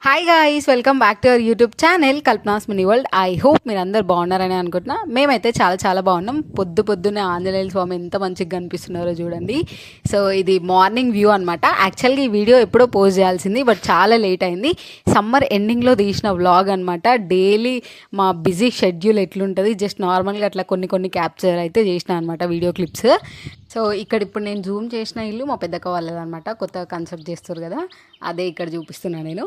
Hi guys, welcome back to our YouTube channel Kalpana's mini world. I hope మీరు అందరు బాగున్నారని అనుకుంటున్నా. మేమైతే చాలా చాలా బాగున్నాం. పొద్దున్నే ఆంజనేయ స్వామి ఎంత మంచిగా కనిపిస్తున్నారో చూడండి. సో ఇది మార్నింగ్ వ్యూ అనమాట. యాక్చువల్గా ఈ వీడియో ఎప్పుడో పోస్ట్ చేయాల్సింది, బట్ చాలా లేట్ అయింది. సమ్మర్ ఎండింగ్లో తీసిన వ్లాగ్ అనమాట. డైలీ మా బిజీ షెడ్యూల్ ఎట్లుంటుంది, జస్ట్ నార్మల్గా అట్లా కొన్ని క్యాప్చర్ అయితే చేసిన అనమాట, వీడియో క్లిప్స్. సో ఇక్కడ ఇప్పుడు నేను జూమ్ చేసిన ఇల్లు మా పెద్దక్క వాళ్ళదనమాట. కొత్తగా కన్స్ట్రక్ట్ చేస్తారు కదా, అదే ఇక్కడ చూపిస్తున్నాను నేను.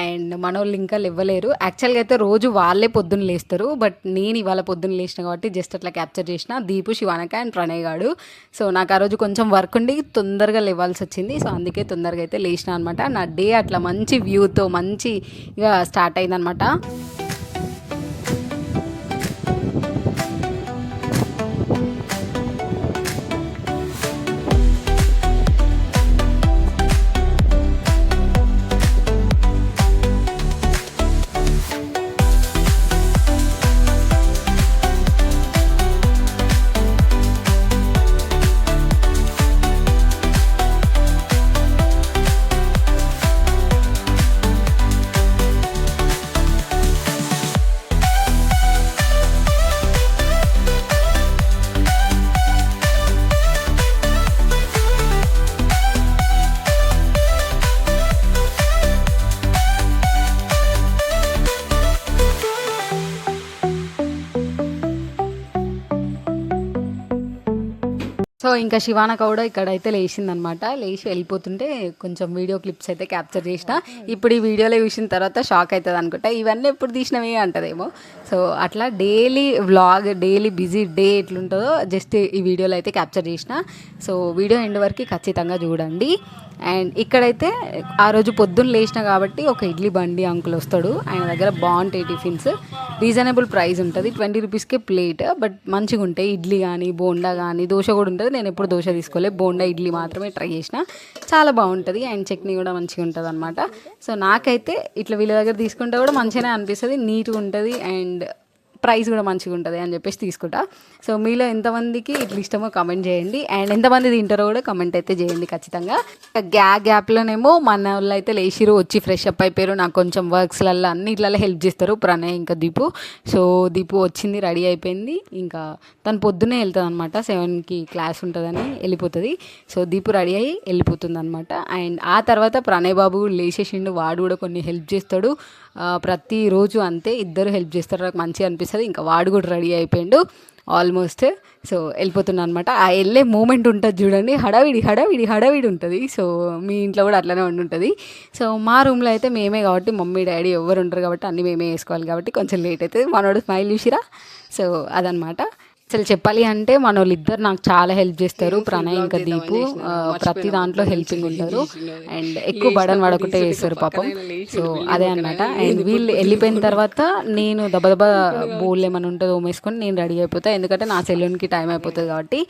అండ్ మనోళ్ళు ఇంకా ఇవ్వలేరు. యాక్చువల్గా అయితే రోజు వాళ్ళే పొద్దున్న లేస్తారు, బట్ నేను ఇవాళ పొద్దున్న లేచిన కాబట్టి జస్ట్ అట్లా క్యాప్చర్ చేసిన. దీపు, శివానక అండ్ ప్రణయ్ గాడు. సో నాకు ఆ రోజు కొంచెం వర్క్ ఉండి తొందరగా లేవాల్సి వచ్చింది. సో అందుకే తొందరగా అయితే లేచిన అనమాట. నా డే అట్లా మంచి వ్యూతో మంచిగా స్టార్ట్ అయిందనమాట. సో ఇంకా శివానక కూడా ఇక్కడైతే లేచిందనమాట. లేచి వెళ్ళిపోతుంటే కొంచెం వీడియో క్లిప్స్ అయితే క్యాప్చర్ చేసిన. ఇప్పుడు ఈ వీడియోలో చూసిన తర్వాత షాక్ అవుతుంది అనుకుంటా, ఇవన్నీ ఎప్పుడు తీసినవి అంటదేమో. సో అట్లా daily vlog, daily busy day ఎట్లుంటుందో జస్ట్ ఈ వీడియోలో అయితే క్యాప్చర్ చేసిన. సో వీడియో ఎండ్ వరకు ఖచ్చితంగా చూడండి. అండ్ ఇక్కడైతే ఆ రోజు పొద్దున్న లేచిన కాబట్టి ఒక ఇడ్లీ బండి అంకుల్ వస్తాడు. ఆయన దగ్గర బాగుంటాయి టిఫిన్స్, రీజనబుల్ ప్రైస్ ఉంటుంది, 20 రూపీస్కే ప్లేట్. బట్ మంచిగా ఉంటాయి. ఇడ్లీ కానీ, బోండా కానీ, దోశ కూడా ఉంటుంది. నేను ఎప్పుడు దోశ తీసుకోలే, బోండా ఇడ్లీ మాత్రమే ట్రై చేసిన. చాలా బాగుంటుంది. అండ్ చట్నీ కూడా మంచిగా ఉంటుంది అనమాట. సో నాకైతే ఇట్లా వీళ్ళ దగ్గర తీసుకుంటే కూడా మంచిగానే అనిపిస్తుంది, నీట్గా ఉంటుంది అండ్ ప్రైస్ కూడా మంచిగా ఉంటుంది అని చెప్పేసి తీసుకుంటా. సో మీలో ఎంతమందికి ఇట్లా ఇష్టమో కమెంట్ చేయండి. అండ్ ఎంతమంది తింటారో కూడా కమెంట్ అయితే చేయండి ఖచ్చితంగా. గ్యాప్లోనేమో మన వాళ్ళు అయితే లేచిరు, వచ్చి ఫ్రెష్ అప్ అయిపోయారు. నాకు కొంచెం వర్క్స్లలో అన్నిట్లలో హెల్ప్ చేస్తారు ప్రణయ్ ఇంకా దీపు. సో దీపు వచ్చింది, రెడీ అయిపోయింది. ఇంకా తను పొద్దున్నే వెళ్తుంది అనమాట, 7కి క్లాస్ ఉంటుందని వెళ్ళిపోతుంది. సో దీపు రెడీ అయ్యి వెళ్ళిపోతుంది అనమాట. అండ్ ఆ తర్వాత ప్రణయ్ బాబు లేచేసిండు, వాడు కూడా కొన్ని హెల్ప్ చేస్తాడు. ప్రతిరోజు అంతే, ఇద్దరు హెల్ప్ చేస్తారు, నాకు మంచిగా అనిపిస్తుంది. ఇంకా వాడు కూడా రెడీ అయిపోయిండు ఆల్మోస్ట్. సో వెళ్ళిపోతున్నా అనమాట. ఆ వెళ్ళే మూమెంట్ ఉంటుంది చూడండి, హడావిడి ఉంటుంది. సో మీ ఇంట్లో కూడా అట్లనే ఉంటుంది. సో మా రూమ్లో అయితే మేమే కాబట్టి, మమ్మీ డాడీ ఎవరు ఉంటారు కాబట్టి అన్నీ మేమే వేసుకోవాలి కాబట్టి కొంచెం లేట్ అవుతుంది. మనోడు స్మైల్ చూసిరా. సో అదనమాట. అసలు చెప్పాలి అంటే మన వాళ్ళిద్దరు నాకు చాలా హెల్ప్ చేస్తారు, ప్రణయ్ ఇంకా దీపు. ప్రతి దాంట్లో హెల్పింగ్ ఉంటారు అండ్ ఎక్కువ బడన్ పడకుంటే చేస్తారు పాపం. సో అదే అనమాట. అండ్ వీళ్ళు వెళ్ళిపోయిన తర్వాత నేను దబదబా బోల్ ఏమైనా ఉంటుందో ఓమేసుకొని నేను రెడీ అయిపోతాను, ఎందుకంటే నా సెలూన్కి టైం అయిపోతుంది కాబట్టి.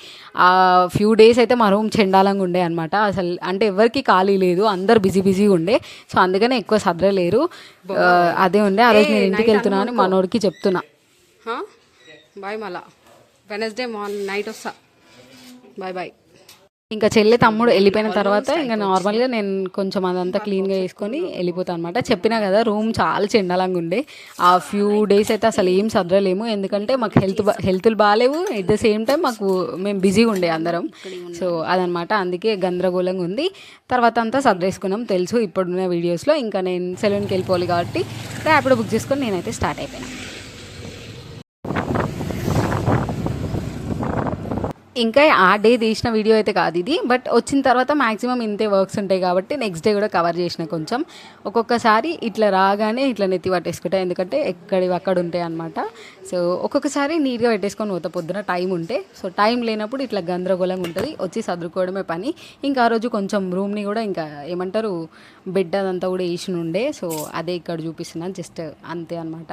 ఆ ఫ్యూ డేస్ అయితే మా రూమ్ చెండాలంగా ఉండే అనమాట. అసలు అంటే ఎవరికి ఖాళీ లేదు, అందరు బిజీ ఉండే. సో అందుకనే ఎక్కువ సదరలేరు. అదే ఉండే. ఆ రోజు నేను ఇంటికి వెళ్తున్నా అని మనోడికి చెప్తున్నా, బాయ్, మళ్ళా వెనస్డే మార్నింగ్ నైట్ వస్తా, బాయ్. ఇంకా చెల్లి తమ్ముడు వెళ్ళిపోయిన తర్వాత ఇంకా నార్మల్గా నేను కొంచెం అదంతా క్లీన్గా వేసుకొని వెళ్ళిపోతాను అనమాట. చెప్పినా కదా రూమ్ చాలా చెండాలంగా ఉండే. ఆ ఫ్యూ డేస్ అయితే అసలు ఏం సదరలేము, ఎందుకంటే మాకు హెల్త్లు బాగాలేవు. ఎట్ ద సేమ్ టైం మేము బిజీగా ఉండే అందరం. సో అదనమాట, అందుకే గందరగోళంగా ఉంది. తర్వాత అంతా సదరేసుకున్నాం, తెలుసు ఇప్పుడున్న వీడియోస్లో. ఇంకా నేను సెలూన్కి వెళ్ళిపోవాలి కాబట్టి ర్యాపిడో బుక్ చేసుకొని నేనైతే స్టార్ట్ అయిపోయాను. ఇంకా ఆ డే తీసిన వీడియో అయితే కాదు ఇది, బట్ వచ్చిన తర్వాత మ్యాక్సిమం ఇంతే వర్క్స్ ఉంటాయి కాబట్టి నెక్స్ట్ డే కూడా కవర్ చేసిన. కొంచెం ఒక్కొక్కసారి ఇట్లా రాగానే ఇట్లా నెత్తి పట్టేసుకుంటా, ఎందుకంటే ఎక్కడివి అక్కడ ఉంటాయి అనమాట. సో ఒక్కొక్కసారి నీట్గా పెట్టేసుకొని పోతా పొద్దున టైం ఉంటే. సో టైం లేనప్పుడు ఇట్లా గందరగోళంగా ఉంటుంది, వచ్చి సర్దుకోవడమే పని. ఇంకా ఆ రోజు కొంచెం రూమ్ని కూడా ఇంకా ఏమంటారు, బెడ్ అదంతా కూడా వేసి ఉండే. సో అదే ఇక్కడ చూపిస్తున్నాను, జస్ట్ అంతే అనమాట.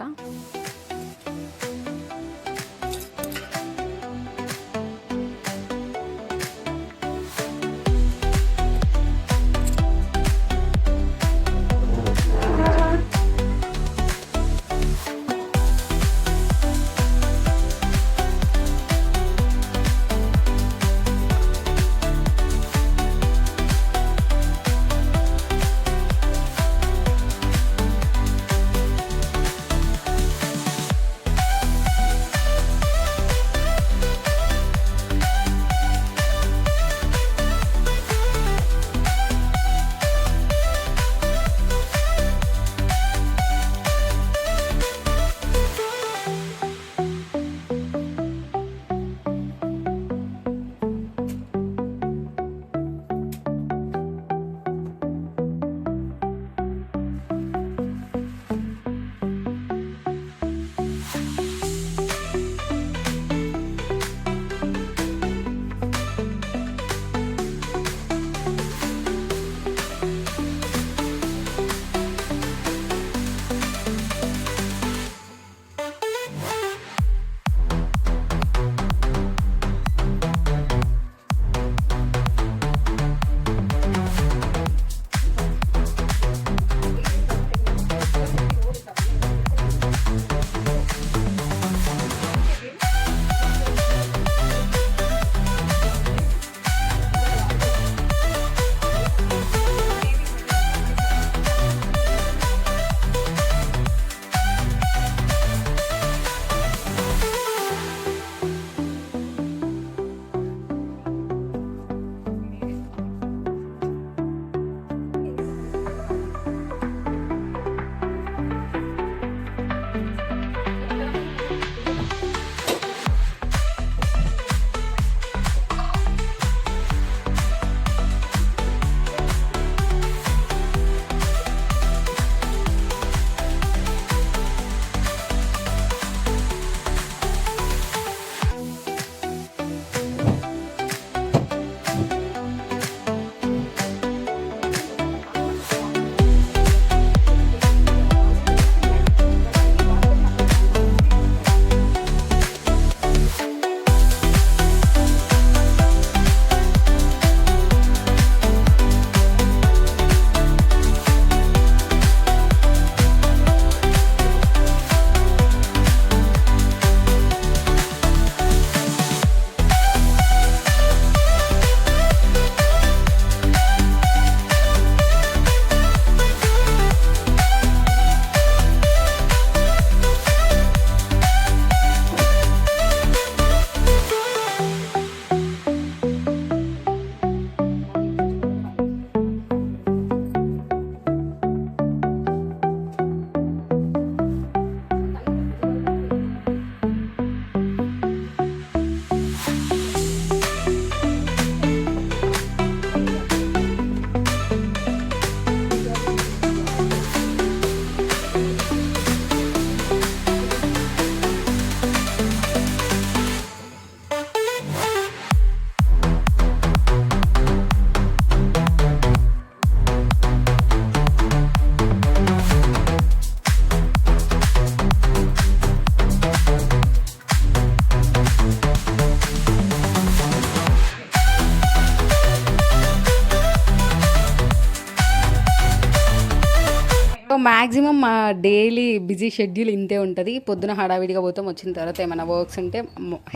సో మ్యాక్సిమం మా డైలీ బిజీ షెడ్యూల్ ఇంతే ఉంటుంది. పొద్దున హడావిడిగా పోతాం, వచ్చిన తర్వాత ఏమైనా వర్క్స్ ఉంటే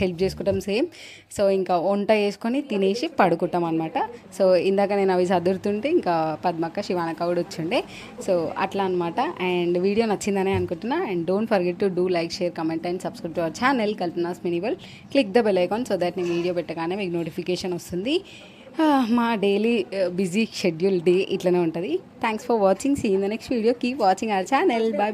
హెల్ప్ చేసుకుంటాం సేమ్. సో ఇంకా వంట చేసుకొని తినేసి పడుకుంటాం అనమాట. సో ఇందాక నేను అవి చదువుతుంటే ఇంకా పద్మక్క శివానక్క కూడా వచ్చిండే. సో అట్లా అనమాట. అండ్ వీడియో నచ్చిందనే అనుకుంటున్నా. And don't forget to do like, share, comment and subscribe to our channel Kalpana's mini world. Click the bell icon so that నేను వీడియో పెట్టగానే మీకు నోటిఫికేషన్ వస్తుంది. మా డైలీ బిజీ షెడ్యూల్ డే ఇట్లనే ఉంటుంది. Thanks for watching. See in the next video. Keep watching our channel. Bye.